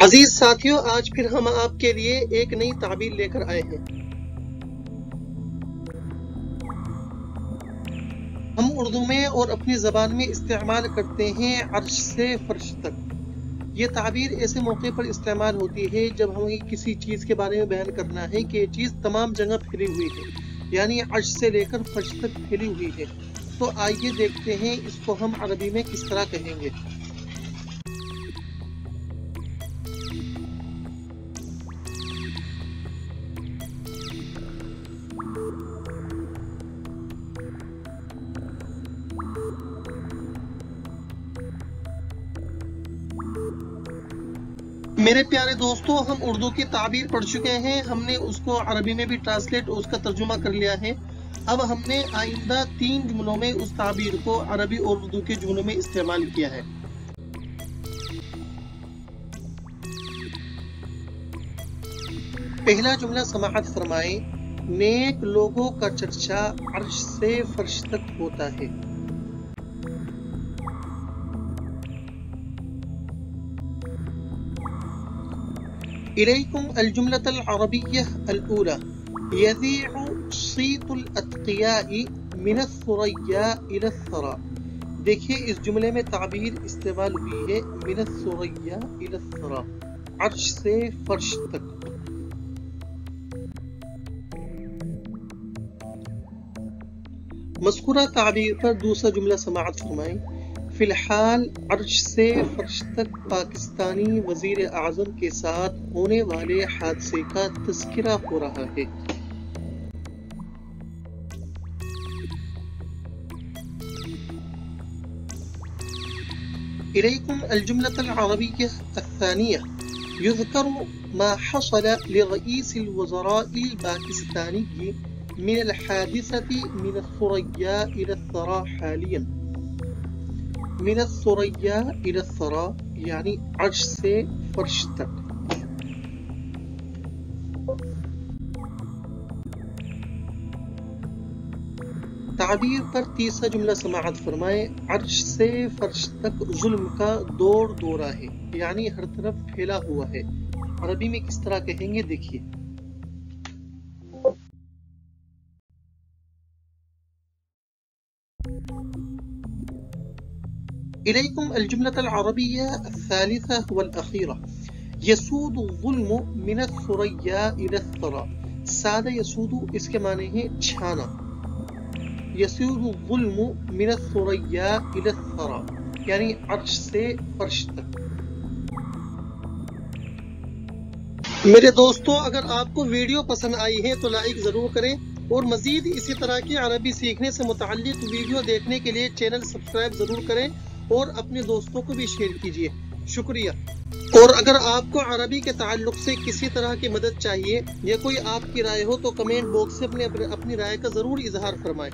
عزیز ساتھیوں، آج پھر ہم آپ کے لیے ایک نئی تعبیر لے کر آئے ہیں۔ ہم اردو میں اور اپنی زبان میں استعمال کرتے ہیں عرش سے فرش تک۔ یہ تعبیر ایسے موقع پر استعمال ہوتی ہے جب ہمیں کسی چیز کے بارے میں بیان کرنا ہے کہ یہ چیز تمام جگہ پھیلی ہوئی ہے، یعنی عرش سے لے کر فرش تک پھیلی ہوئی ہے۔ تو آئیے دیکھتے ہیں اس کو ہم عربی میں کس طرح کہیں گے۔ میرے پیارے دوستوں، ہم اردو کی تعبیر پڑھ چکے ہیں، ہم نے اس کو عربی میں بھی ٹرانسلیٹ اور اس کا ترجمہ کر لیا ہے۔ اب ہم نے آئندہ 3 جملوں میں اس تعبیر کو عربی اور اردو کے جملوں میں استعمال کیا ہے۔ پہلا جملہ سماعت فرمائیں۔ نیک لوگوں کا چرچا عرش سے فرش تک ہوتا ہے۔ إليكم الجملة العربية الأولى يذيع صيت الأتقياء من الثريا إلى الثرى۔ دیکھیے اس جملے میں تعبیر استعمال ہوئی ہے من الثريا إلى الثرى، عرش سے فرش تک۔ مذکورہ تعبیر پر دوسرا جملہ سماعت فرمائیں۔ فی الحال عرش سے فرش تک پاکستانی وزیر اعظم کے ساتھ ہونے والے حادثے کا تذکرہ ہو رہا ہے۔ إليكم الجملة العربية الثانية يذكر ما حصل لرئيس الوزراء الباكستاني من الحادثة من الثريا إلى الثرى حاليا۔ من الثريا إلى الثرى یعنی عرش سے فرش تک۔ تعبیر پر تیسرا جملہ سماعت فرمائے۔ عرش سے فرش تک ظلم کا دور دورہ ہے، یعنی ہر طرف پھیلا ہوا ہے۔ عربی میں کس طرح کہیں گے دیکھیے۔ إليكم الجملة العربية الثالثة والأخيرة يسود الظلم من الثريا إلى الثرى۔ سادہ یسود اس کے معنی ہے چھانا۔ يسود الظلم من الثريا إلى الثرى یعنی عرش سے فرش تک۔ میرے دوستو، اگر آپ کو ویڈیو پسند آئی ہے تو لائک ضرور کریں، اور مزید اسی طرح کی عربی سیکھنے سے متعلق ویڈیو دیکھنے کے لیے چینل سبسکرائب ضرور کریں اور اپنے دوستوں کو بھی شیئر کیجیے۔ شکریہ۔ اور اگر آپ کو عربی کے تعلق سے کسی طرح کی مدد چاہیے یا کوئی آپ کی رائے ہو تو کمنٹ باکس سے اپنی رائے کا ضرور اظہار فرمائیں۔